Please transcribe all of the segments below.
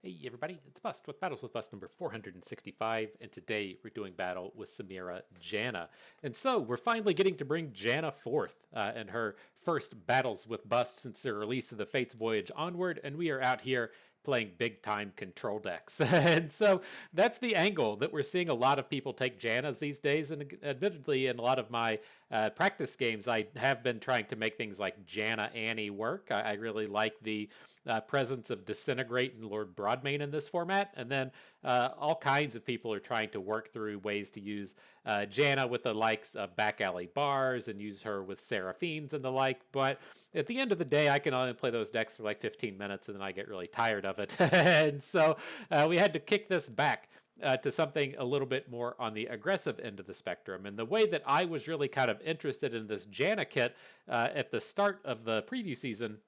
Hey everybody, it's Bust with Battles with Bust number 465, and today we're doing battle with Samira Janna. And so we're finally getting to bring Janna forth in her first Battles with Bust since the release of the Fates Voyage Onward, and we are out here playing big time control decks. And so that's the angle that we're seeing a lot of people take Jannas these days. And admittedly, in a lot of my practice games, I have been trying to make things like Janna Annie work. I really like the presence of Disintegrate and Lord Broadmain in this format. And then all kinds of people are trying to work through ways to use Janna with the likes of back alley bars and use her with Seraphines and the like. But at the end of the day, I can only play those decks for like 15 minutes and then I get really tired of it. And so we had to kick this back to something a little bit more on the aggressive end of the spectrum. And the way that I was really kind of interested in this Janna kit at the start of the preview season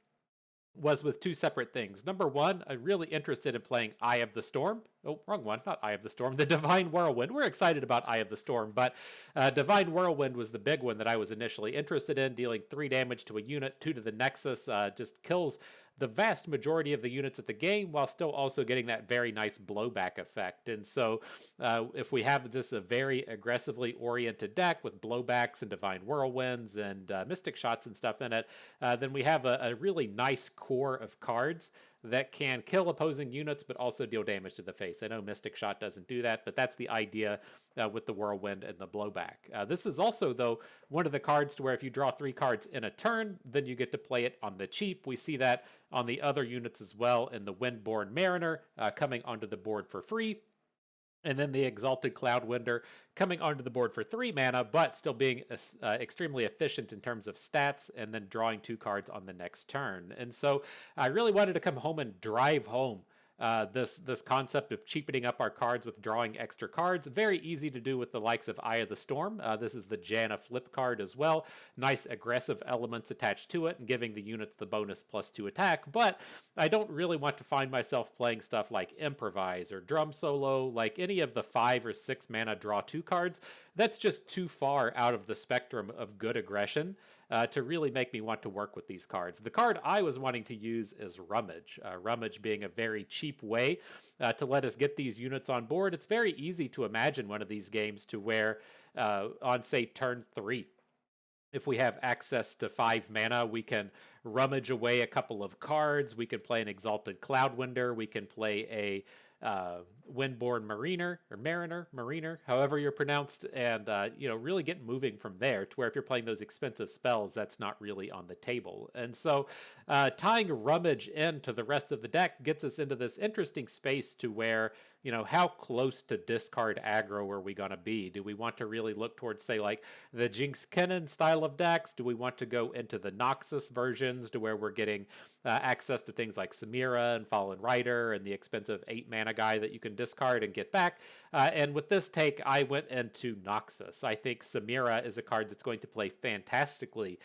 was with two separate things. Number one, I'm really interested in playing Eye of the Storm. Oh, wrong one, not Eye of the Storm, the Divine Whirlwind. We're excited about Eye of the Storm, but Divine Whirlwind was the big one that I was initially interested in, dealing 3 damage to a unit, 2 to the Nexus, just kills the vast majority of the units at the game while still also getting that very nice blowback effect. And so if we have just a very aggressively oriented deck with blowbacks and Divine Whirlwinds and Mystic Shots and stuff in it, then we have a really nice core of cards that can kill opposing units but also deal damage to the face. I know Mystic Shot doesn't do that, but that's the idea with the Whirlwind and the blowback. This is also, though, one of the cards to where if you draw 3 cards in a turn, then you get to play it on the cheap. We see that on the other units as well in the Windborn Mariner coming onto the board for free. And then the Exalted Cloudwinder coming onto the board for 3 mana, but still being extremely efficient in terms of stats, and then drawing 2 cards on the next turn. And so I really wanted to come home and drive home this concept of cheapening up our cards with drawing extra cards. Very easy to do with the likes of Eye of the Storm. This is the Janna flip card as well. Nice aggressive elements attached to it and giving the units the bonus +2 attack. But I don't really want to find myself playing stuff like Improvise or Drum Solo, like any of the 5 or 6 mana draw 2 cards. That's just too far out of the spectrum of good aggression to really make me want to work with these cards. The card I was wanting to use is Rummage. Rummage being a very cheap way to let us get these units on board. It's very easy to imagine one of these games to where on, say, turn 3, if we have access to 5 mana, we can rummage away a couple of cards. We can play an Exalted Cloudwinder. We can play a Windborn Mariner, however you're pronounced, and really get moving from there to where if you're playing those expensive spells, that's not really on the table. And so tying Rummage into the rest of the deck gets us into this interesting space to where, how close to discard aggro are we going to be? Do we want to really look towards, say, like the Jinx Kennan style of decks? Do we want to go into the Noxus versions to where we're getting access to things like Samira and Fallen Rider and the expensive 8 mana guy that you can discard and get back? And with this take, I went into Noxus. I think Samira is a card that's going to play fantastically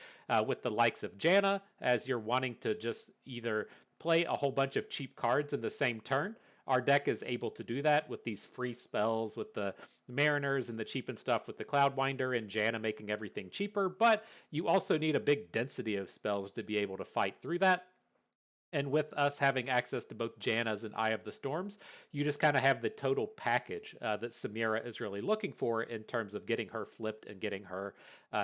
with the likes of Janna, as you're wanting to just either play a whole bunch of cheap cards in the same turn. Our deck is able to do that with these free spells, with the Mariners and the cheapened stuff with the Cloudwinder and Janna making everything cheaper, but you also need a big density of spells to be able to fight through that. And with us having access to both Janna's and Eye of the Storms, you just kind of have the total package that Samira is really looking for in terms of getting her flipped and getting her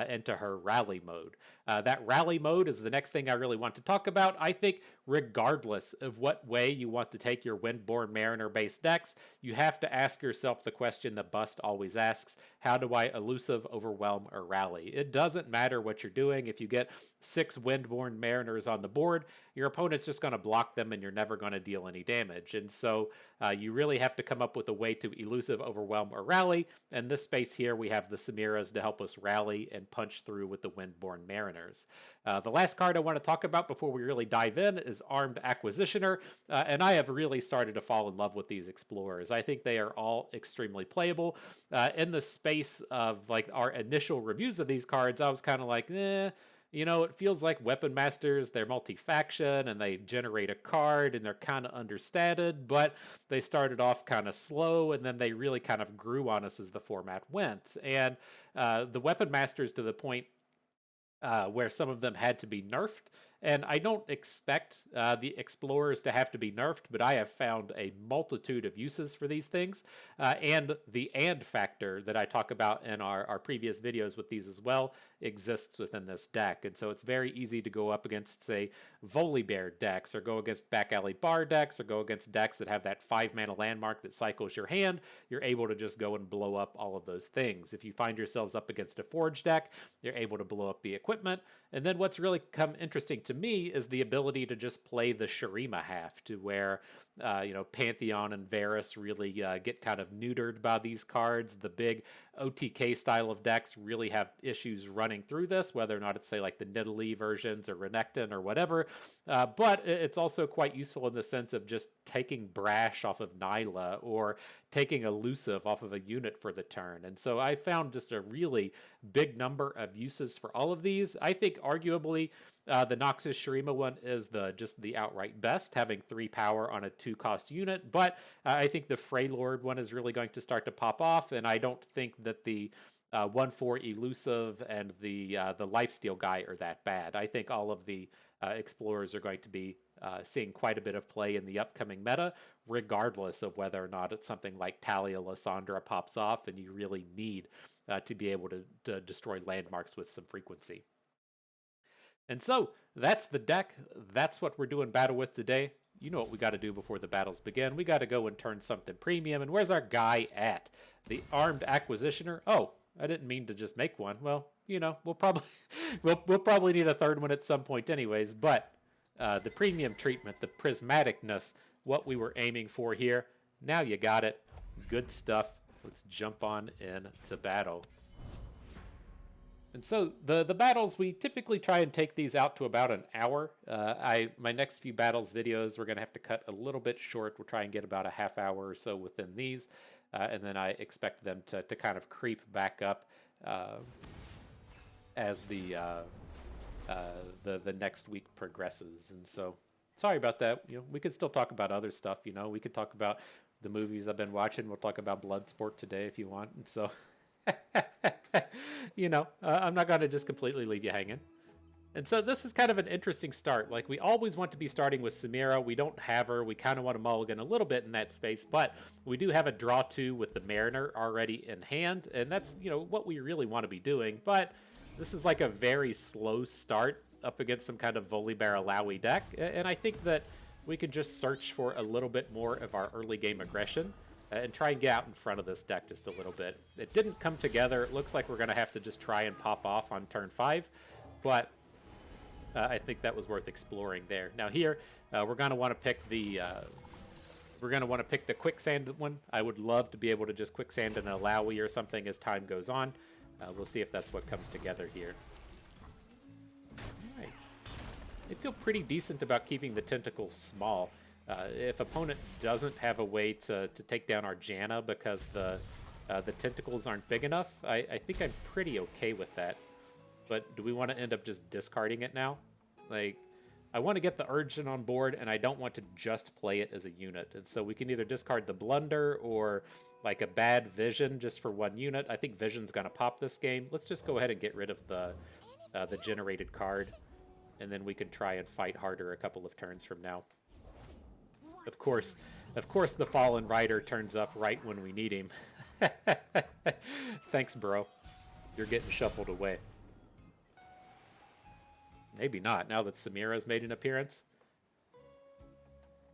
into her rally mode. That rally mode is the next thing I really want to talk about. I think regardless of what way you want to take your Windborn Mariner-based decks, you have to ask yourself the question that Bust always asks: how do I elusive, overwhelm, or rally? It doesn't matter what you're doing. If you get 6 Windborn Mariners on the board, your opponent's just going to block them and you're never going to deal any damage. And so you really have to come up with a way to elusive, overwhelm, or rally. And this space here, we have the Samiras to help us rally and punch through with the Windborn Mariners. The last card I want to talk about before we really dive in is Armed Acquisitioner. And I have really started to fall in love with these Explorers. I think they are all extremely playable. In the space of like our initial reviews of these cards, I was kind of like, it feels like Weapon Masters. They're multi-faction and they generate a card and they're kind of understated, but they started off kind of slow and then they really kind of grew on us as the format went. And the Weapon Masters, to the point where some of them had to be nerfed And I don't expect the explorers to have to be nerfed, but I have found a multitude of uses for these things. And the and factor that I talk about in our previous videos with these as well exists within this deck. And so it's very easy to go up against, say, Volibear decks, or go against back alley bar decks, or go against decks that have that 5-mana landmark that cycles your hand. You're able to just go and blow up all of those things. If you find yourselves up against a Forge deck, you're able to blow up the equipment. And then what's really come interesting to me is the ability to just play the Shurima half, to where Pantheon and Varus really get kind of neutered by these cards. The big OTK style of decks really have issues running through this, whether or not it's, say, like the Nidalee versions or Renekton or whatever. But it's also quite useful in the sense of just taking Brash off of Nilah, or taking Elusive off of a unit for the turn. And so I found just a really big number of uses for all of these. I think arguably the Noxus Shurima one is just the outright best, having 3 power on a 2-cost unit. But I think the Freylord one is really going to start to pop off, and I don't think that the 1/4 Elusive and the Lifesteal guy are that bad. I think all of the explorers are going to be seeing quite a bit of play in the upcoming meta, regardless of whether or not it's something like Talia Lysandra pops off and you really need to be able to destroy landmarks with some frequency. And so that's the deck. That's what we're doing battle with today. You know what we got to do before the battles begin. We got to go and turn something premium. And where's our guy at? The Armed Acquisitioner. Oh, I didn't mean to just make one. Well, we'll probably we'll probably need a third one at some point anyways. But the premium treatment, the prismaticness, what we were aiming for here. Now you got it. Good stuff. Let's jump on into battle. And so the battles, we typically try and take these out to about an hour. My next few battles videos, we're going to have to cut a little bit short. We'll try and get about a half hour or so within these. And then I expect them to kind of creep back up as the next week progresses. And so sorry about that. We could still talk about other stuff. We could talk about the movies I've been watching. We'll talk about Bloodsport today if you want. And so I'm not going to just completely leave you hanging. And so this is kind of an interesting start. Like, we always want to be starting with Samira. We don't have her. We kind of want to mulligan a little bit in that space, but we do have a draw 2 with the Mariner already in hand, and that's, what we really want to be doing. But this is like a very slow start up against some kind of Volibear Illaoi deck, and I think that we can just search for a little bit more of our early game aggression and try and get out in front of this deck just a little bit. It didn't come together. It looks like we're going to have to just try and pop off on turn 5, but I think that was worth exploring there. Now here, we're going to want to pick the quicksand one. I would love to be able to just quicksand an Illaoi or something as time goes on. We'll see if that's what comes together here. All right. I feel pretty decent about keeping the tentacles small. If opponent doesn't have a way to take down our Janna because the tentacles aren't big enough, I think I'm pretty okay with that. But do we want to end up just discarding it now? Like, I want to get the Urchin on board, and I don't want to just play it as a unit. And so we can either discard the Blunder or like a bad Vision just for 1 unit. I think Vision's going to pop this game. Let's just go ahead and get rid of the generated card, and then we can try and fight harder a couple of turns from now. Of course, the Fallen Rider turns up right when we need him. Thanks, bro. You're getting shuffled away. Maybe not, now that Samira's made an appearance.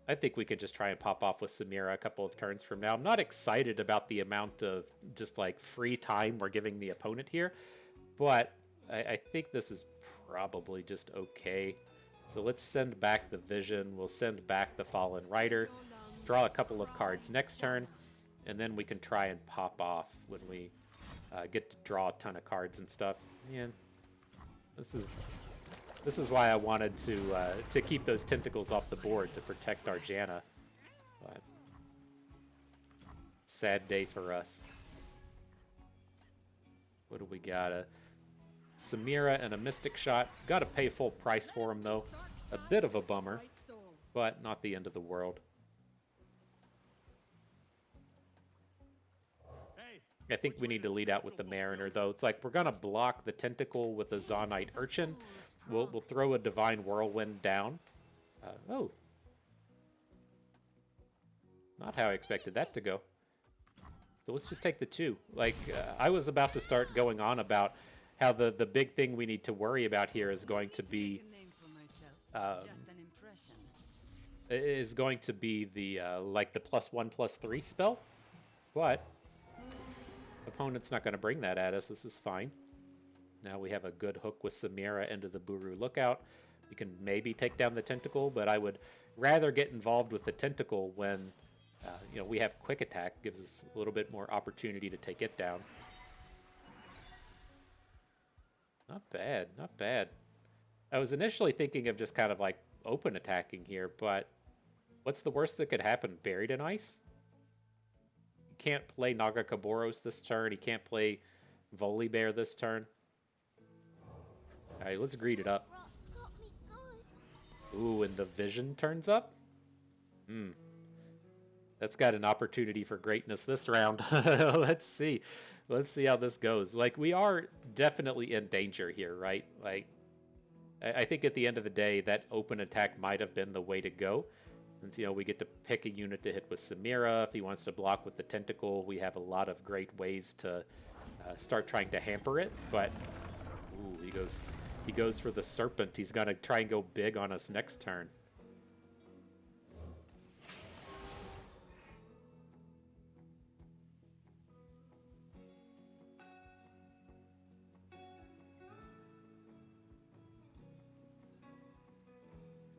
I think we could just try and pop off with Samira a couple of turns from now. I'm not excited about the amount of just like free time we're giving the opponent here, but I think this is probably just okay. So let's send back the Vision. We'll send back the Fallen Rider. Draw a couple of cards next turn, and then we can try and pop off when we get to draw a ton of cards and stuff. Man, this is why I wanted to keep those tentacles off the board to protect our Janna. But sad day for us. What do we got? Samira and a Mystic Shot. Got to pay full price for them, though. A bit of a bummer, but not the end of the world. I think we need to lead out with the Mariner, though. It's like we're going to block the Tentacle with the Zonite Urchin, we'll throw a Divine Whirlwind down. Oh. Not how I expected that to go. So let's just take the 2. Like, I was about to start going on about how the big thing we need to worry about here is going to be the like the +1/+3 spell. But opponent's not going to bring that at us. This is fine. Now we have a good hook with Samira into the Buru Lookout. We can maybe take down the Tentacle, but I would rather get involved with the Tentacle when you know, we have Quick Attack. Gives us a little bit more opportunity to take it down. Not bad, not bad. I was initially thinking of just kind of like open attacking here, but what's the worst that could happen? Buried in Ice? He can't play Nagakaboros this turn. He can't play Volibear this turn. Alright, let's greed it up. Ooh, and the Vision turns up? That's got an opportunity for greatness this round. Let's see. Let's see how this goes. Like, we are definitely in danger here, right? Like, I think at the end of the day, that open attack might have been the way to go. Since, you know, we get to pick a unit to hit with Samira. If he wants to block with the Tentacle, we have a lot of great ways to start trying to hamper it. But, ooh, he goes for the Serpent. He's going to try and go big on us next turn.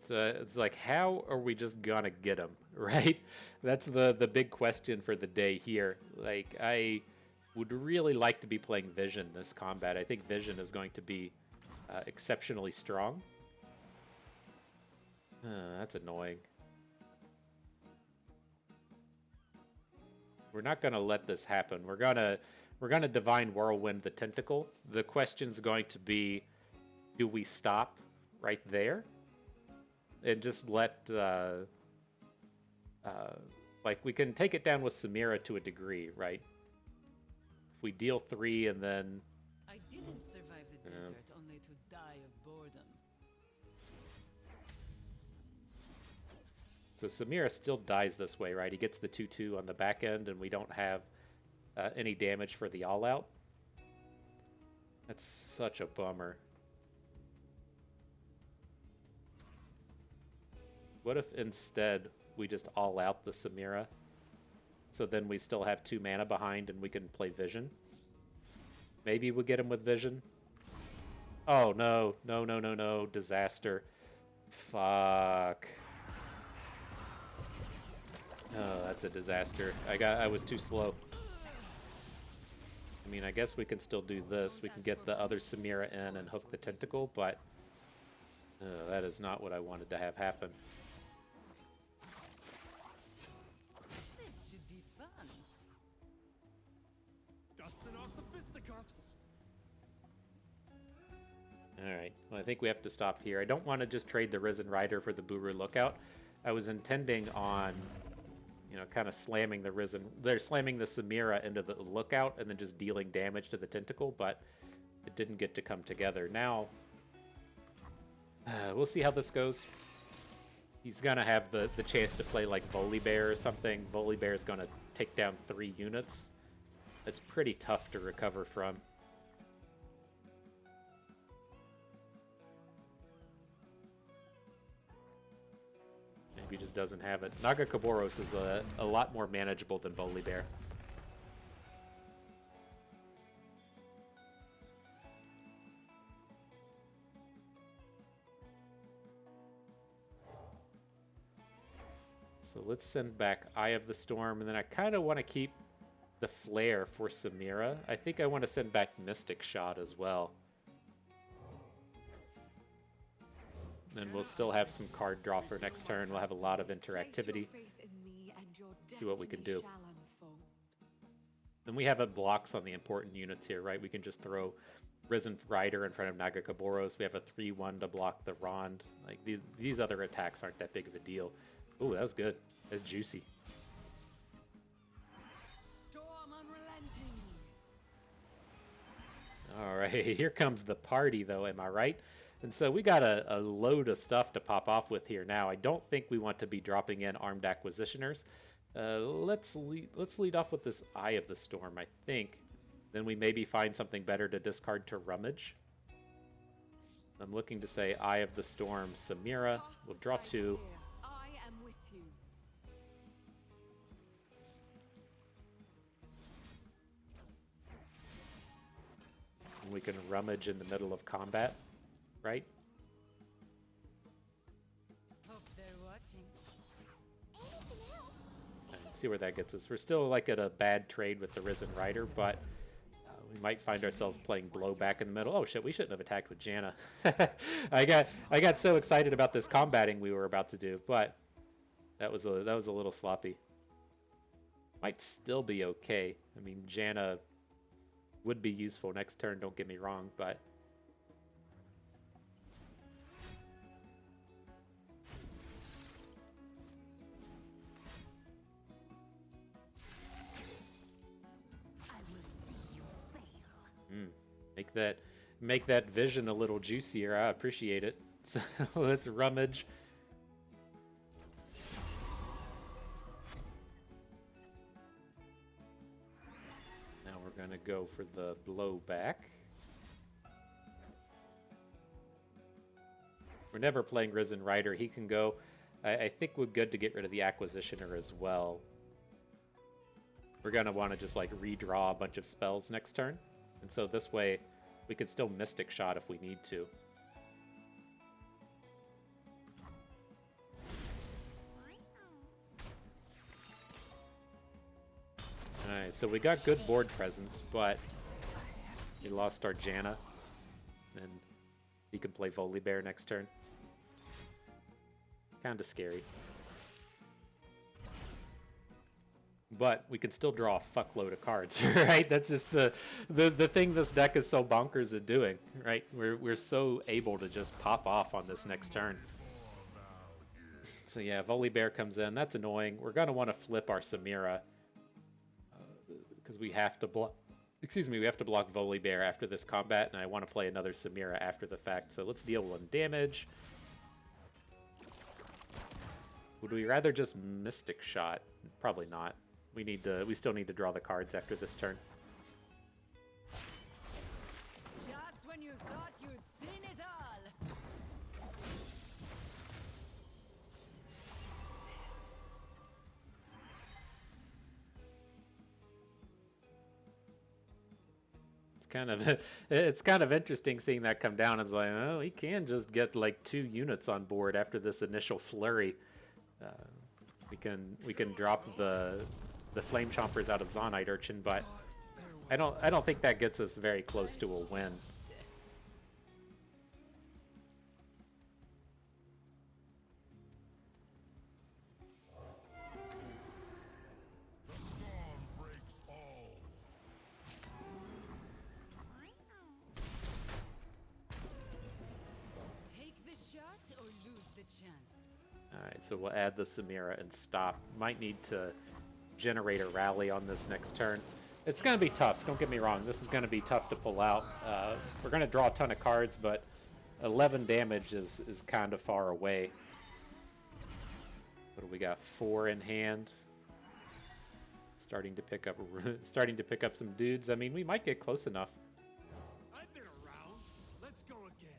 It's like, how are we just gonna get him, right? That's the big question for the day here. Like, I would really like to be playing Vision this combat. I think Vision is going to be exceptionally strong. That's annoying. We're not gonna let this happen. We're gonna Divine Whirlwind the Tentacle. The question's going to be, do we stop right there? And just let, like, we can take it down with Samira to a degree, right? If we deal 3 and then... I didn't survive the desert only to die of boredom. So Samira still dies this way, right? He gets the 2/2 on the back end, and we don't have any damage for the all-out. That's such a bummer. What if instead we just all out the Samira? So then we still have 2 mana behind and we can play Vision. Maybe we'll get him with Vision. Oh, no. No. Disaster. Fuck. Oh, that's a disaster. I was too slow. I mean, I guess we can still do this. We can get the other Samira in and hook the Tentacle, but that is not what I wanted to have happen. Alright, well, I think we have to stop here. I don't want to just trade the Risen Rider for the Buru Lookout. I was intending on, you know, kind of slamming the Risen... They're slamming the Samira into the Lookout and then just dealing damage to the Tentacle, but it didn't get to come together. Now, we'll see how this goes. He's going to have the chance to play like Volibear or something. Volibear's going to take down 3 units. It's pretty tough to recover from. He just doesn't have it. Nagakaboros is a lot more manageable than Volibear. So let's send back Eye of the Storm, and then I kind of want to keep the Flare for Samira. I think I want to send back Mystic Shot as well. Then we'll still have some card draw for next turn. We'll have a lot of interactivity. See what we can do. Then we have blocks on the important units here, right? We can just throw Risen Rider in front of Nagakaboros. We have a 3/1 to block the Rond. Like, these other attacks aren't that big of a deal. Ooh, that was good. That's juicy. All right, here comes the party, though, am I right? And so we got a load of stuff to pop off with here now. I don't think we want to be dropping in armed acquisitioners. Let's lead off with this Eye of the Storm, I think. Then we maybe find something better to discard to Rummage. I'm looking to say Eye of the Storm, Samira. We'll draw 2. I am with you. And we can Rummage in the middle of combat, right? Hope they're watching. And see where that gets us. We're still like at a bad trade with the Risen Rider, but we might find ourselves playing blowback in the middle. Oh shit, we shouldn't have attacked with Janna. I got so excited about this combating we were about to do, but that was a little sloppy. Might still be okay. I mean, Janna would be useful next turn, don't get me wrong, but make that vision a little juicier. I appreciate it. So let's Rummage. Now we're gonna go for the blowback. We're never playing Risen Rider. He can go. I think we're good to get rid of the Acquisitioner as well. We're gonna want to just like redraw a bunch of spells next turn. And so this way, we could still Mystic Shot if we need to. Alright, so we got good board presence, but we lost our Janna. And he can play Volibear next turn. Kinda scary. But we can still draw a fuckload of cards, right? That's just the thing this deck is so bonkers at doing, right? We're so able to just pop off on this next turn. So yeah, Volibear comes in. That's annoying. We're gonna want to flip our Samira because we have to block. Excuse me, we have to block Volibear after this combat, and I want to play another Samira after the fact. So let's deal 1 damage. Would we rather just Mystic Shot? Probably not. We still need to draw the cards after this turn. Just when you thought you'd seen it all. It's kind of interesting seeing that come down. It's like, oh, he can just get like 2 units on board after this initial flurry. We can drop the Flame Chompers out of Zonite Urchin, but I don't think that gets us very close to a win. Take the shot or lose the chance. Alright, so we'll add the Samira and stop. Might need to generate a rally on this next turn. It's going to be tough, don't get me wrong. This is going to be tough to pull out. We're going to draw a ton of cards, but 11 damage is kind of far away. What do we got? 4 in hand. Starting to pick up some dudes. I mean, we might get close enough. I've been around. Let's go again.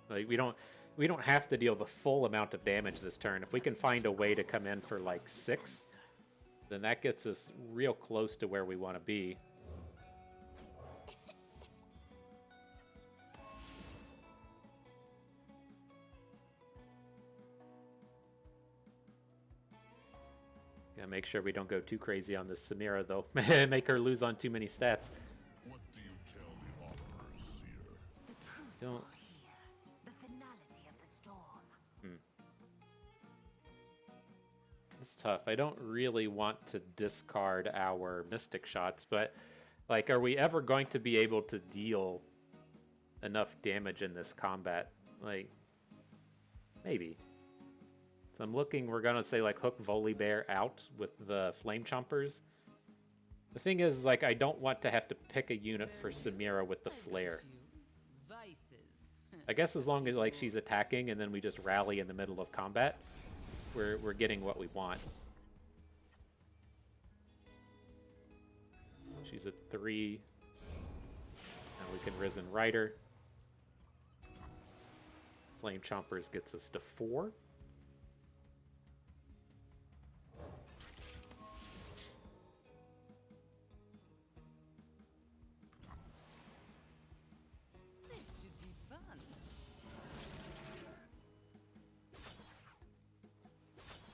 Like we don't have to deal the full amount of damage this turn. If we can find a way to come in for like 6, then that gets us real close to where we want to be. Gotta make sure we don't go too crazy on this Samira though. Make her lose on too many stats. What do you tell the offerers, Seer? Don't. The finality of the storm. It's tough. I don't really want to discard our Mystic Shots, but like, are we ever going to be able to deal enough damage in this combat? Like, maybe. So I'm looking, we're gonna say like hook Volibear out with the Flame Chompers. The thing is, like, I don't want to have to pick a unit for Samira with the flare. I guess as long as, like, she's attacking and then we just rally in the middle of combat, we're getting what we want. She's at 3. Now we can Risen Rider. Flame Chompers gets us to 4. This should be fun.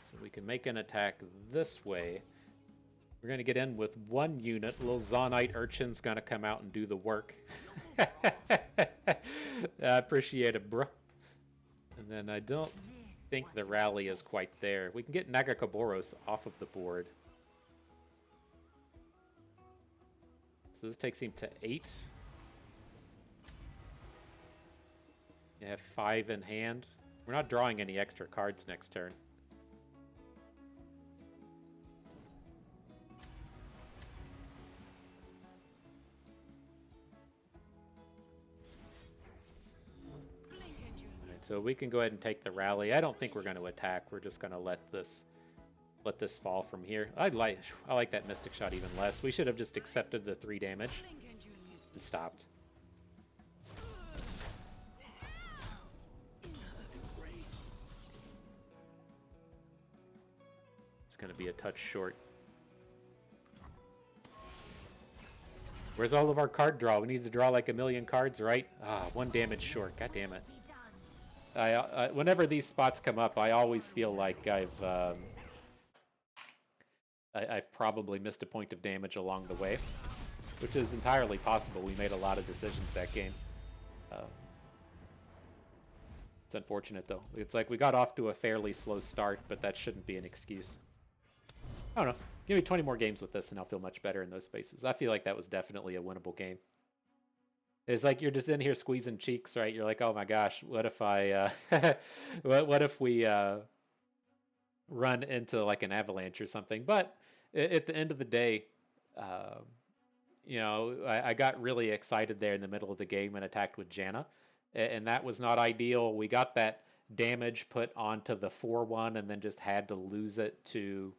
So we can make an attack this way. We're going to get in with 1 unit. Little Zonite Urchin's going to come out and do the work. I appreciate it, bro. And then I don't think the rally is quite there. We can get Nagakaboros off of the board. So this takes him to 8. You have 5 in hand. We're not drawing any extra cards next turn. So we can go ahead and take the rally. I don't think we're going to attack. We're just going to let this fall from here. I like that Mystic Shot even less. We should have just accepted the 3 damage and stopped. It's going to be a touch short. Where's all of our card draw? We need to draw like a million cards, right? 1 damage short. God damn it. Whenever these spots come up, I always feel like I've probably missed a point of damage along the way, which is entirely possible. We made a lot of decisions that game. It's unfortunate, though. It's like we got off to a fairly slow start, but that shouldn't be an excuse. I don't know. Give me 20 more games with this, and I'll feel much better in those spaces. I feel like that was definitely a winnable game. It's like you're just in here squeezing cheeks, right? You're like, oh my gosh, what if I, what if we run into like an avalanche or something? But at the end of the day, you know, I got really excited there in the middle of the game and attacked with Janna, and that was not ideal. We got that damage put onto the 4-1 and then just had to lose it to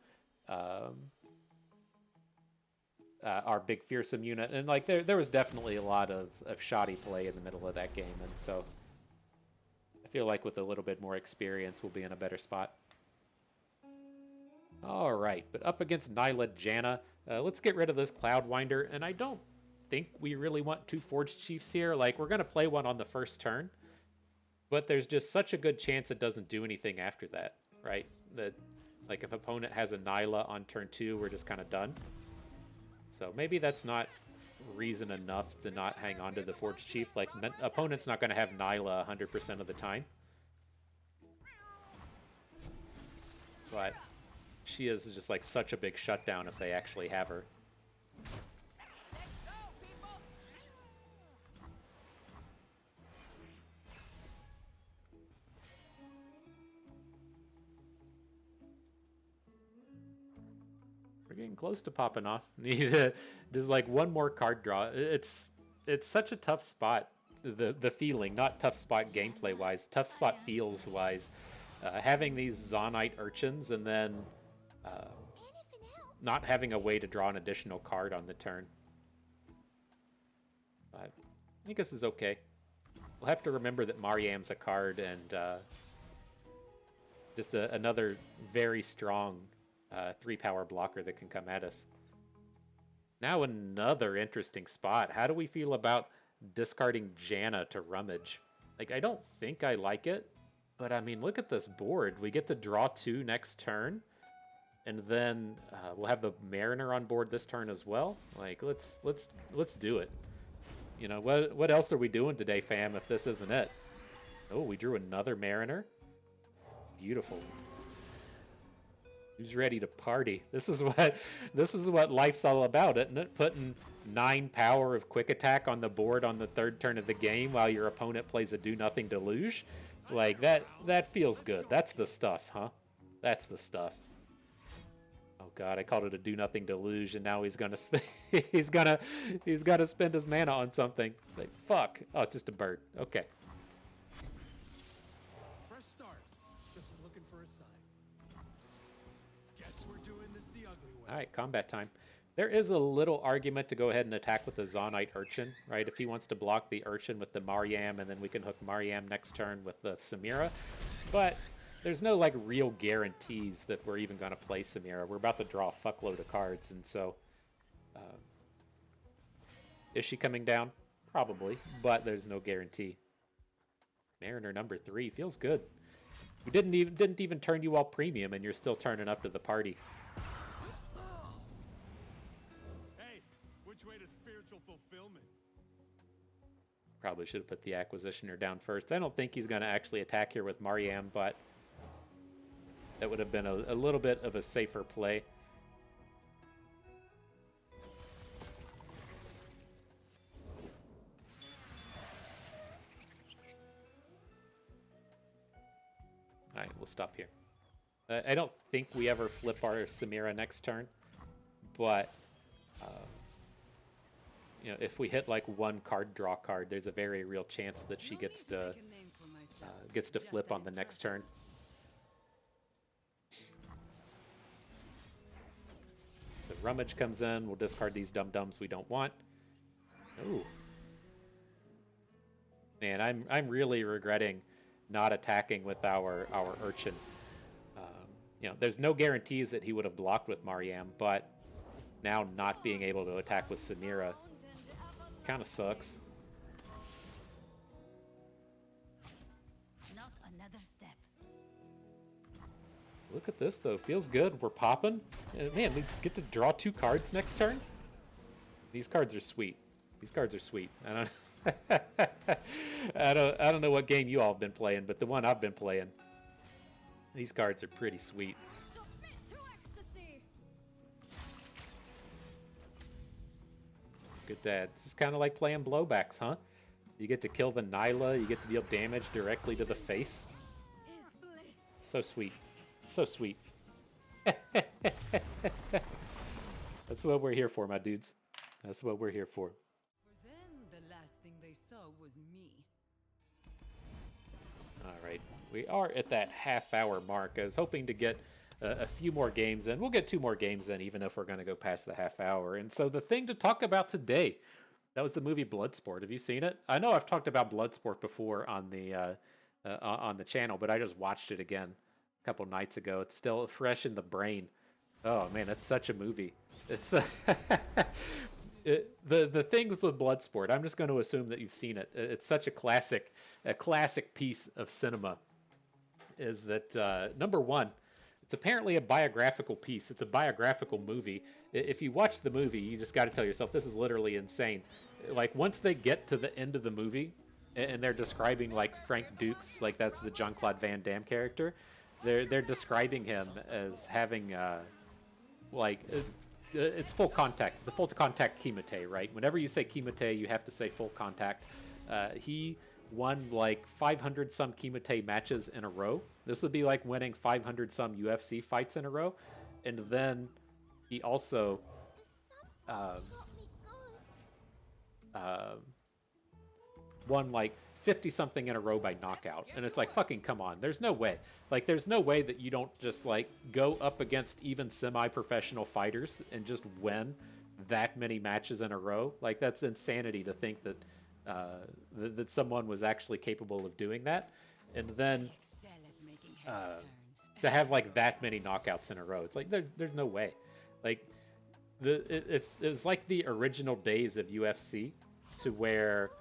our big fearsome unit, and like there was definitely a lot of shoddy play in the middle of that game, and so I feel like with a little bit more experience we'll be in a better spot. All right, but up against Nilah Janna, let's get rid of this Cloudwinder, and I don't think we really want 2 Forge Chiefs here. Like, we're gonna play one on the first turn, but there's just such a good chance it doesn't do anything after that, right? That, like, if opponent has a Nilah on turn 2, we're just kind of done. So maybe that's not reason enough to not hang on to the Forge Chief. Like, opponent's not going to have Nilah 100% of the time. But she is just like such a big shutdown if they actually have her. We're getting close to popping off. Just like 1 more card draw. It's such a tough spot. The feeling, not tough spot gameplay wise, tough spot feels wise. Having these Zonite Urchins and then not having a way to draw an additional card on the turn. But I think this is okay. We'll have to remember that Mariam's a card and just another very strong 3-power blocker that can come at us. Now another interesting spot. How do we feel about discarding Janna to Rummage? Like, I don't think I like it, but I mean, look at this board. We get to draw 2 next turn, and then we'll have the Mariner on board this turn as well. Like, let's do it. You know, what else are we doing today, fam, if this isn't it? Oh, we drew another Mariner. Beautiful. Who's ready to party? This is what life's all about, isn't it? Putting 9 power of quick attack on the board on the 3rd turn of the game while your opponent plays a do-nothing deluge. Like, that feels good. That's the stuff, huh? That's the stuff. God, I called it a do nothing deluge, and now he's gonna he's gonna spend his mana on something. Say fuck. Oh, just a bird. Okay. Fresh start. Just looking for a sign. Guess we're doing this the ugly way. All right, combat time. There is a little argument to go ahead and attack with the Zonite Urchin, right? If he wants to block the Urchin with the Mariam, and then we can hook Mariam next turn with the Samira. But there's no, like, real guarantees that we're even going to play Samira. We're about to draw a fuckload of cards, and so... is she coming down? Probably, but there's no guarantee. Mariner number 3 feels good. We didn't even turn you all premium, and you're still turning up to the party. Which way to spiritual fulfillment? Probably should have put the Acquisitioner down first. I don't think he's going to actually attack here with Mariam, but that would have been a little bit of a safer play. All right, we'll stop here. I don't think we ever flip our Samira next turn, but... you know, if we hit like one card draw card, there's a very real chance that she gets to flip on the next turn. So Rummage comes in. We'll discard these dum-dums we don't want. Ooh. Man, I'm really regretting not attacking with our Urchin. You know, there's no guarantees that he would have blocked with Mariam, but now not being able to attack with Samira kind of sucks. Not another step. Look at this though, feels good. We're popping. Man, we just get to draw 2 cards next turn. These cards are sweet. These cards are sweet. I don't know what game you all have been playing, but the one I've been playing, these cards are pretty sweet. Look at that. This is kind of like playing blowbacks, huh? You get to kill the Nilah, you get to deal damage directly to the face. So sweet. So sweet. That's what we're here for, my dudes. That's what we're here for. For them, the last thing they saw was me. All right. We are at that half-hour mark. I was hoping to get a few more games in. We'll get 2 more games in, even if we're going to go past the half hour. And so the thing to talk about today, that was the movie Bloodsport. Have you seen it? I know I've talked about Bloodsport before on the channel, but I just watched it again a couple nights ago. It's still fresh in the brain. Oh man, that's such a movie. It's the things with Bloodsport. I'm just going to assume that you've seen it. It's such a classic piece of cinema. Is that number one? It's apparently a biographical piece. It's a biographical movie. If you watch the movie, you just got to tell yourself, this is literally insane. Like, once they get to the end of the movie, and they're describing, like, Frank Dukes, like, that's the Jean-Claude Van Damme character, they're describing him as having, it's full contact. It's a full contact Kimite, right? Whenever you say Kimite, you have to say full contact. He won like 500 some Kimite matches in a row. This would be like winning 500 some UFC fights in a row. And then he also won like 50 something in a row by knockout. And it's like, fucking come on. There's no way. Like, there's no way that you don't just like go up against even semi-professional fighters and just win that many matches in a row. Like, that's insanity to think that that someone was actually capable of doing that. And then to have like that many knockouts in a row, it's like there's no way. Like, it's like the original days of UFC, to where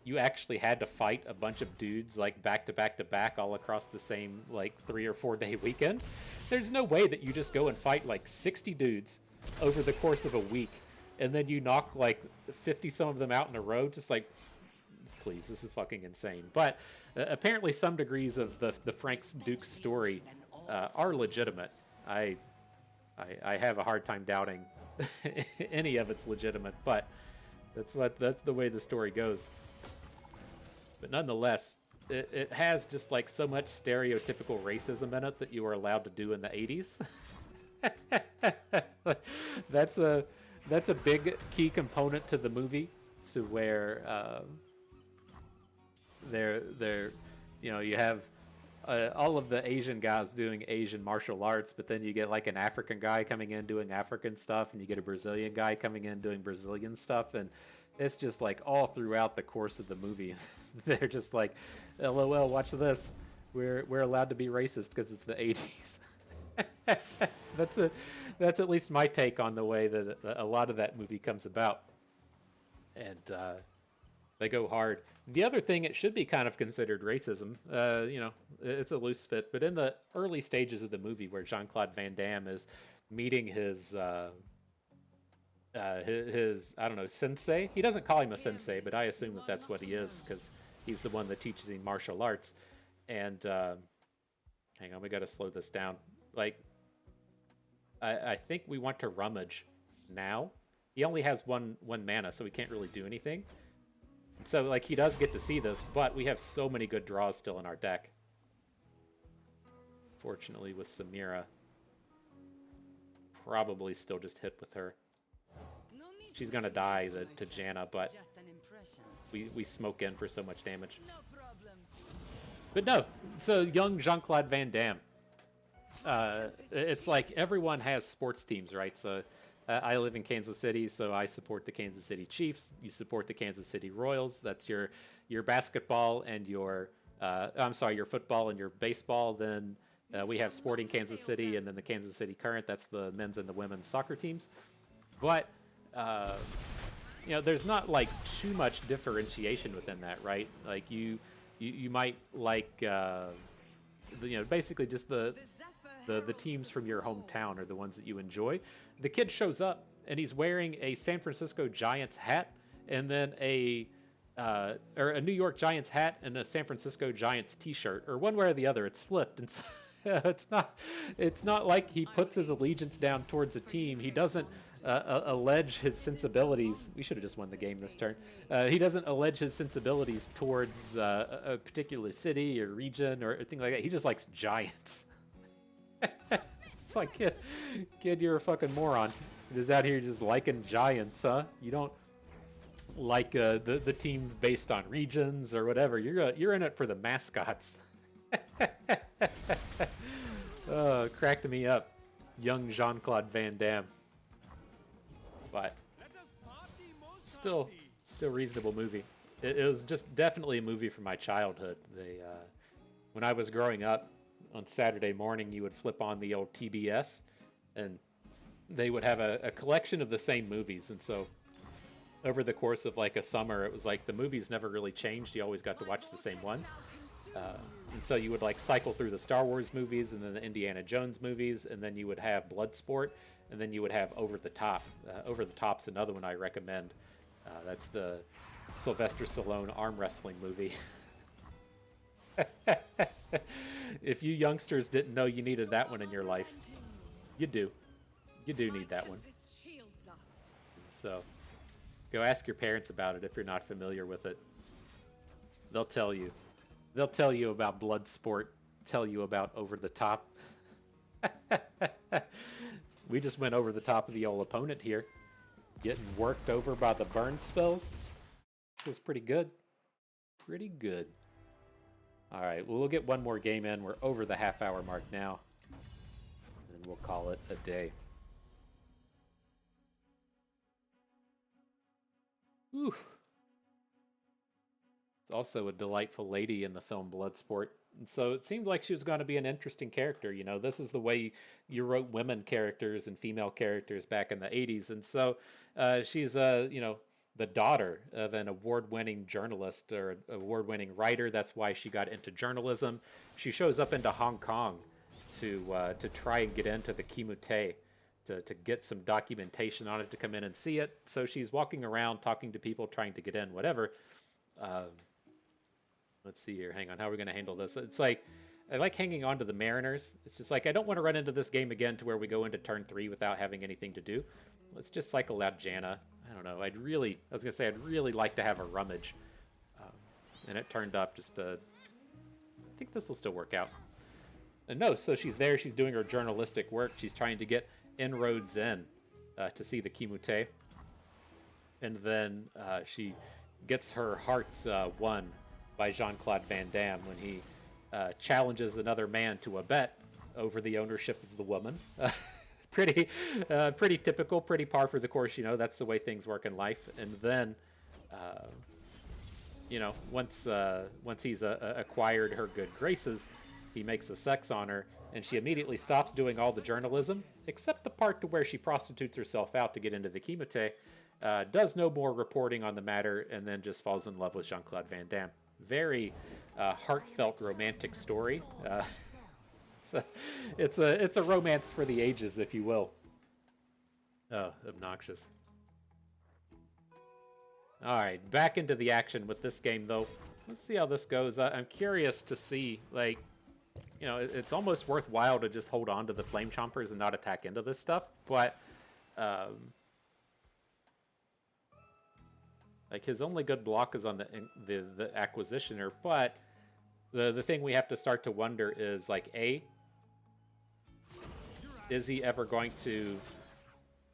you actually had to fight a bunch of dudes like back to back to back all across the same like 3 or 4 day weekend. There's no way that you just go and fight like 60 dudes over the course of a week and then you knock like 50 some of them out in a row. Just like, please, this is fucking insane. But apparently some degrees of the Frank Dukes story are legitimate. I have a hard time doubting any of it's legitimate, but that's the way the story goes. But nonetheless, it has just like so much stereotypical racism in it that you were allowed to do in the 80s. that's a big key component to the movie, to where they're you have all of the Asian guys doing Asian martial arts, but then you get like an African guy coming in doing African stuff, and you get a Brazilian guy coming in doing Brazilian stuff, and it's just like all throughout the course of the movie, they're just like, "LOL, watch this. We're allowed to be racist because it's the '80s." That's at least my take on the way that a lot of that movie comes about, and they go hard. The other thing, it should be kind of considered racism. It's a loose fit, but in the early stages of the movie, where Jean-Claude Van Damme is meeting his I don't know, sensei. He doesn't call him a sensei, but I assume that that's what he is, because he's the one that teaches him martial arts. And hang on, we got to slow this down. Like, I think we want to Rummage now. He only has one mana, so he can't really do anything. So, like, he does get to see this, but we have so many good draws still in our deck. Fortunately, with Samira, probably still just hit with her. She's gonna die to Janna, but we smoke in for so much damage. But no, so young Jean-Claude Van Damme. It's like everyone has sports teams, right? So I live in Kansas City, so I support the Kansas City Chiefs. You support the Kansas City Royals. That's your basketball and your your football and your baseball. Then we have Sporting Kansas City, and then the Kansas City Current. That's the men's and the women's soccer teams. But there's not like too much differentiation within that, right? Like you might like basically just the teams from your hometown are the ones that you enjoy. The kid shows up and he's wearing a San Francisco Giants hat, and then a New York Giants hat and a San Francisco Giants t-shirt, or one way or the other. It's flipped, and so, it's not like he puts his allegiance down towards a team. He doesn't allege his sensibilities. We should have just won the game this turn. He doesn't allege his sensibilities towards a particular city or region or anything like that. He just likes Giants. It's like, kid, you're a fucking moron. You're just out here just liking Giants, huh? You don't like the team based on regions or whatever. You're in it for the mascots. Cracked me up, young Jean-Claude Van Damme. But still reasonable movie. It was just definitely a movie from my childhood. When I was growing up, on Saturday morning, you would flip on the old TBS, and they would have a collection of the same movies. And so over the course of like a summer, it was like the movies never really changed. You always got to watch the same ones. And so you would like cycle through the Star Wars movies, and then the Indiana Jones movies, and then you would have Bloodsport, and then you would have Over the Top. Over the Top's another one I recommend. That's the Sylvester Stallone arm wrestling movie. If you youngsters didn't know you needed that one in your life, you do. You do need that one. So go ask your parents about it if you're not familiar with it. They'll tell you. They'll tell you about Bloodsport, tell you about Over the Top. We just went over the top of the old opponent here. Getting worked over by the burn spells. Feels pretty good. Pretty good. All right, well, we'll get one more game in. We're over the half-hour mark now. And we'll call it a day. Whew. It's also a delightful lady in the film Bloodsport. And so it seemed like she was going to be an interesting character. You know, this is the way you wrote women characters and female characters back in the 80s. And so she's, the daughter of an award-winning journalist or award-winning writer. That's why she got into journalism. She shows up into Hong Kong to try and get into the Kimute, to get some documentation on it, to come in and see it. So she's walking around talking to people, trying to get in, whatever. Let's see here. Hang on. How are we going to handle this? It's like, I like hanging on to the Mariners. It's just like, I don't want to run into this game again to where we go into turn 3 without having anything to do. Let's just cycle out Janna. I don't know. I'd really like to have a Rummage. And it turned up just I think this will still work out. no, so she's there. She's doing her journalistic work. She's trying to get inroads in to see the Kimute. And then she gets her heart won by Jean-Claude Van Damme when he challenges another man to a bet over the ownership of the woman. Pretty typical, pretty par for the course, you know. That's the way things work in life. And then, you know, once he's acquired her good graces, he makes a sex on her, and she immediately stops doing all the journalism, except the part to where she prostitutes herself out to get into the Kimute, does no more reporting on the matter, and then just falls in love with Jean-Claude Van Damme. Very heartfelt, romantic story. It's a romance for the ages, if you will. Oh, obnoxious. All right, back into the action with this game, though. Let's see how this goes. I'm curious to see, like, you know, it's almost worthwhile to just hold on to the Flame Chompers and not attack into this stuff, but, like, his only good block is on the Acquisitioner, but the thing we have to start to wonder is, like, is he ever going to,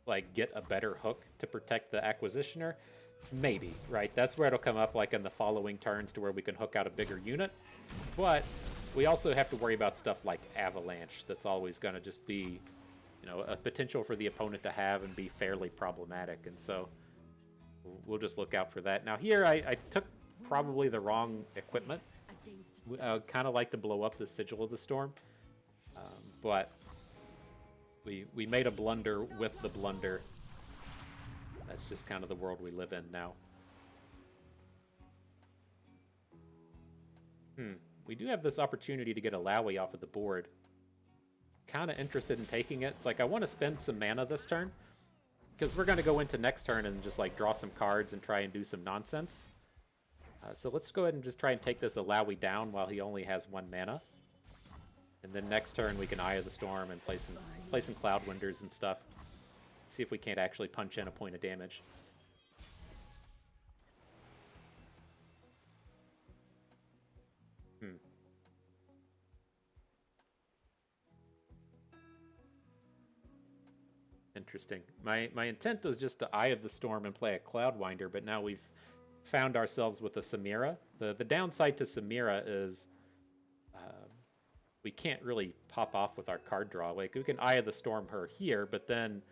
like, get a better hook to protect the Acquisitioner? Maybe, right? That's where it'll come up, like, in the following turns to where we can hook out a bigger unit. But we also have to worry about stuff like Avalanche. That's always going to just be, you know, a potential for the opponent to have and be fairly problematic. And so we'll just look out for that. Now here, I took probably the wrong equipment. I would kind of like to blow up the Sigil of the Storm. But we made a blunder with the blunder. That's just kind of the world we live in now. We do have this opportunity to get Illaoi off of the board. Kind of interested in taking it. It's like I want to spend some mana this turn, because we're going to go into next turn and just like draw some cards and try and do some nonsense. So let's go ahead and just try and take this Illaoi down while he only has 1 mana. And then next turn we can Eye of the Storm and play some Cloud Winders and stuff. See if we can't actually punch in a point of damage. Interesting. My intent was just to Eye of the Storm and play a Cloudwinder, but now we've found ourselves with a Samira. The downside to Samira is we can't really pop off with our card draw. Like, we can Eye of the Storm her here, but then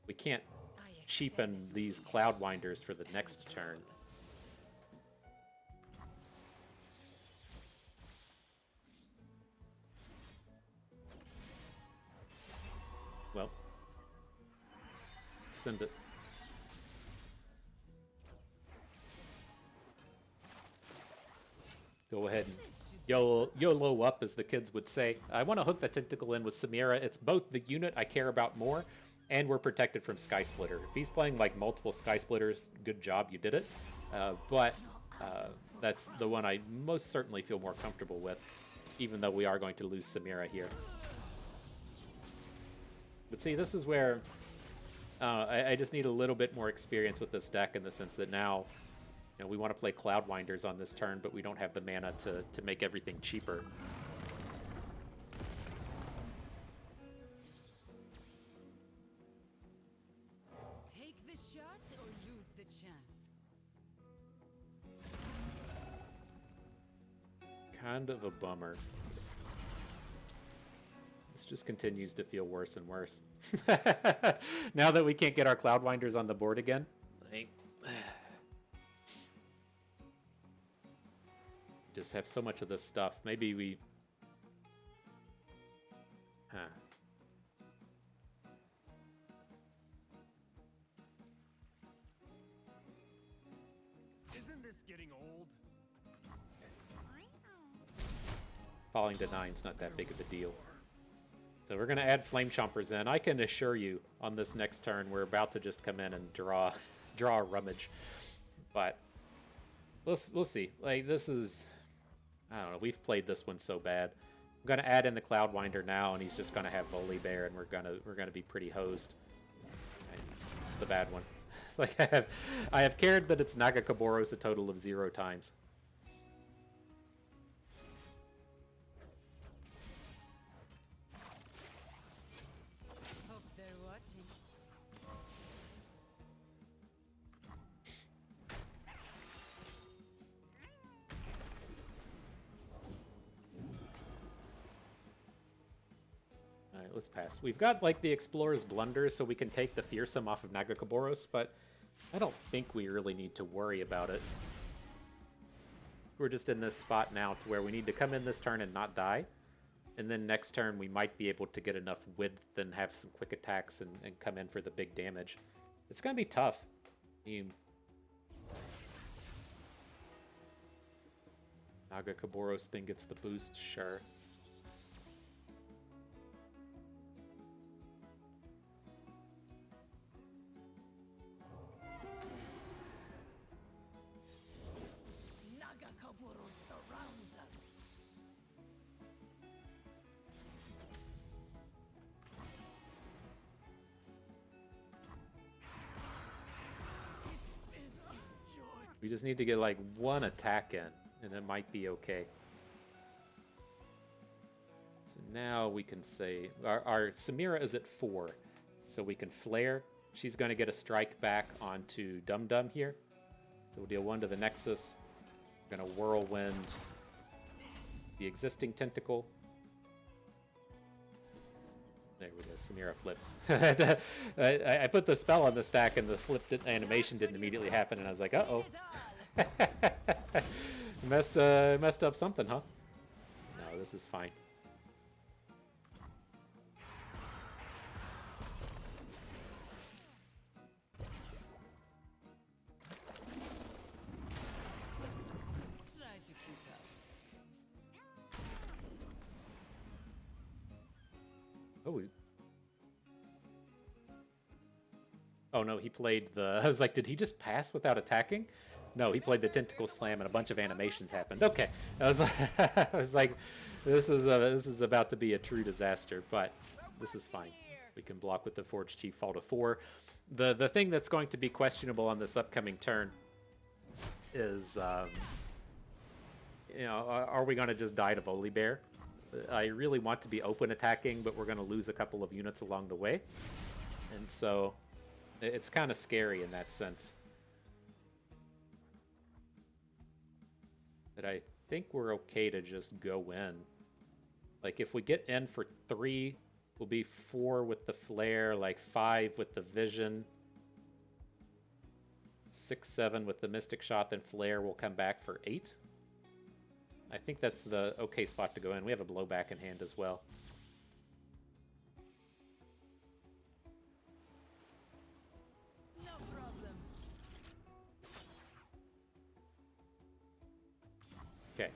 we can't cheapen these Cloudwinders for the next turn. Well, send it. Go ahead and YOLO up, as the kids would say. I want to hook the Tentacle in with Samira. It's both the unit I care about more, and we're protected from Sky Splitter. If he's playing like multiple Sky Splitters, good job, you did it. But that's the one I most certainly feel more comfortable with, even though we are going to lose Samira here. But see, this is where I just need a little bit more experience with this deck, in the sense that now, you know, we want to play Cloudwinders on this turn, but we don't have the mana to make everything cheaper. Take the shot or lose the chance. Kind of a bummer. This just continues to feel worse and worse. Now that we can't get our Cloudwinders on the board again. Just have so much of this stuff. Maybe we... Isn't this getting old? Falling to 9's not that big of a deal. So we're going to add Flame Chompers in. I can assure you, on this next turn, we're about to just come in and draw a Rummage. But we'll see. Like, this is... I don't know. We've played this one so bad. I'm going to add in the Cloudwinder now, and he's just going to have Volibear, and we're gonna be pretty hosed. It's the bad one. Like, I have cared that it's Nagakaboros a total of 0 times. let's pass. We've got like the Explorer's Blunder, so we can take the Fearsome off of Nagakaboros, but I don't think we really need to worry about it. We're just in this spot now to where we need to come in this turn and not die. And then next turn we might be able to get enough width and have some quick attacks and come in for the big damage. It's going to be tough. Nagakaboros thing gets the boost, sure. Nagakaburo surrounds us. We just need to get like one attack in, and it might be okay. So now we can say our Samira is at 4, so we can flare. She's going to get a strike back onto Dum Dum here. So we'll deal 1 to the Nexus. We're going to Whirlwind the existing Tentacle. There we go, Samira flips. I put the spell on the stack and the flip animation didn't immediately happen, and I was like, uh-oh. messed up something, huh? No, this is fine. Try to keep up. Oh no, he played the... I was like, did he just pass without attacking? No, he played the Tentacle Slam and a bunch of animations happened. Okay, I was like, this is about to be a true disaster, but this is fine. We can block with the Forge Chief, fall to 4. The thing that's going to be questionable on this upcoming turn is, you know, are we going to just die to Volibear? I really want to be open attacking, but we're going to lose a couple of units along the way. And so it's kind of scary in that sense. But I think we're okay to just go in. Like, if we get in for 3, we'll be 4 with the Flare, like 5 with the Vision, 6, 7 with the Mystic Shot, then Flare will come back for 8. I think that's the okay spot to go in. We have a blowback in hand as well. No problem. Okay.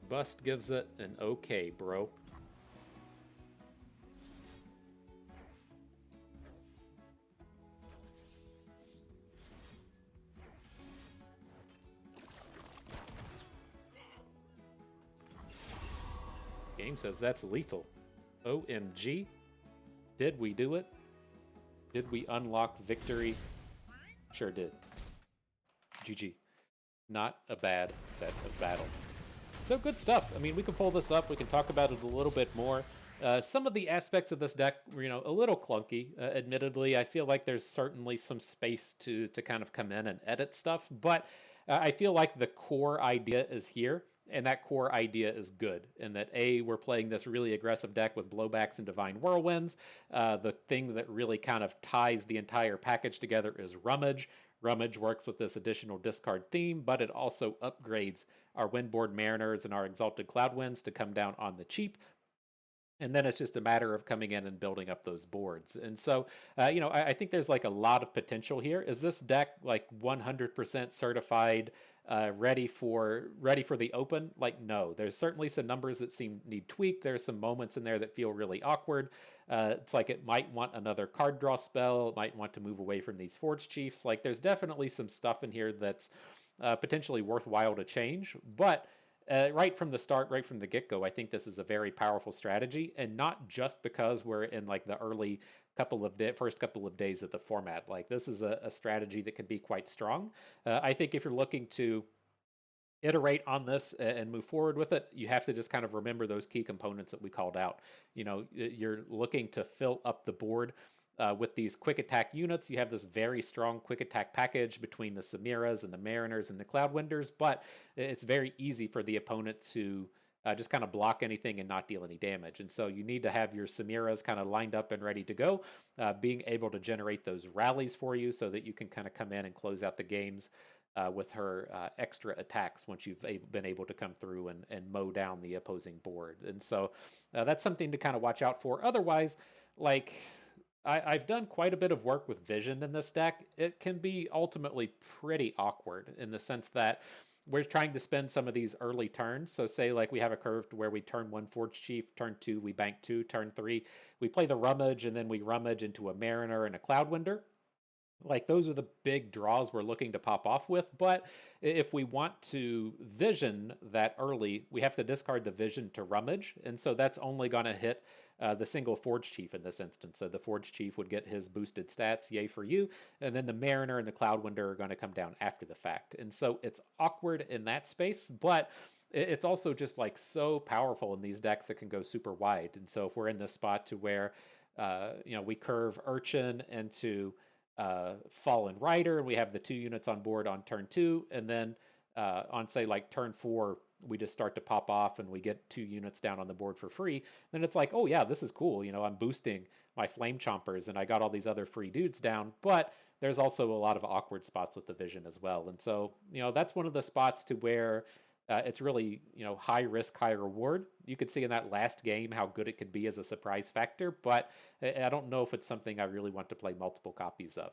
Bust gives it an okay, bro. Game says that's lethal. OMG. Did we do it? Did we unlock victory? Sure did. GG. Not a bad set of battles. So good stuff. I mean, we can pull this up. We can talk about it a little bit more. Some of the aspects of this deck, you know, a little clunky, admittedly. I feel like there's certainly some space to kind of come in and edit stuff, but I feel like the core idea is here, and that core idea is good, in that A, we're playing this really aggressive deck with blowbacks and divine whirlwinds. The thing that really kind of ties the entire package together is Rummage. Rummage works with this additional discard theme, but it also upgrades our Windboard Mariners and our Exalted Cloudwinds to come down on the cheap. And then it's just a matter of coming in and building up those boards. And so, you know, I think there's like a lot of potential here. Is this deck like 100% certified, ready for the open? Like, no. There's certainly some numbers that need tweaked. There's some moments in there that feel really awkward. It's like it might want another card draw spell. It might want to move away from these Forge Chiefs. Like, there's definitely some stuff in here that's potentially worthwhile to change. But right from the start, right from the get-go, I think this is a very powerful strategy, and not just because we're in like the early first couple of days of the format. Like, this is a strategy that can be quite strong. I think if you're looking to iterate on this and move forward with it, you have to just kind of remember those key components that we called out. You know, you're looking to fill up the board with these quick attack units, you have this very strong quick attack package between the Samiras and the Mariners and the Cloudwinders, but it's very easy for the opponent to just kind of block anything and not deal any damage. And so you need to have your Samiras kind of lined up and ready to go, being able to generate those rallies for you so that you can kind of come in and close out the games with her extra attacks once you've been able to come through and mow down the opposing board. And so that's something to kind of watch out for. Otherwise, like, I've done quite a bit of work with vision in this deck. It can be ultimately pretty awkward in the sense that we're trying to spend some of these early turns. So say like we have a curve to where we turn 1 Forge Chief, turn 2 we bank 2, turn 3 we play the Rummage, and then we Rummage into a Mariner and a Cloudwinder. Like, those are the big draws we're looking to pop off with. But if we want to vision that early, we have to discard the vision to Rummage. And so that's only going to hit the single Forge Chief in this instance. So the Forge Chief would get his boosted stats, yay for you. And then the Mariner and the Cloudwinder are going to come down after the fact. And so it's awkward in that space, but it's also just like so powerful in these decks that can go super wide. And so if we're in this spot to where, we curve Urchin into Fallen Rider, and we have the 2 units on board on turn 2, and then on say like turn 4 we just start to pop off and we get 2 units down on the board for free, then it's like, oh yeah, this is cool, I'm boosting my Flame Chompers and I got all these other free dudes down. But there's also a lot of awkward spots with the vision as well. And so that's one of the spots to where it's really, high risk, high reward. You could see in that last game how good it could be as a surprise factor, but I don't know if it's something I really want to play multiple copies of.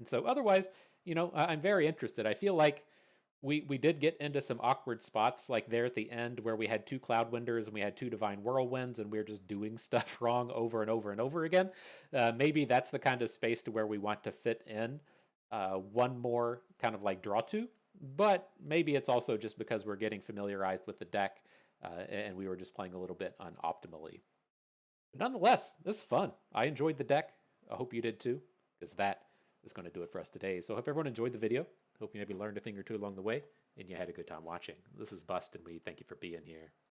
And so otherwise, I'm very interested. I feel like we did get into some awkward spots, like there at the end where we had 2 Cloudwinders and we had 2 Divine Whirlwinds and we were just doing stuff wrong over and over and over again. Maybe that's the kind of space to where we want to fit in one more kind of like draw 2. But maybe it's also just because we're getting familiarized with the deck and we were just playing a little bit unoptimally. But nonetheless, this is fun. I enjoyed the deck. I hope you did too, because that is going to do it for us today. So I hope everyone enjoyed the video. Hope you maybe learned a thing or two along the way and you had a good time watching. This is Bust, and we thank you for being here.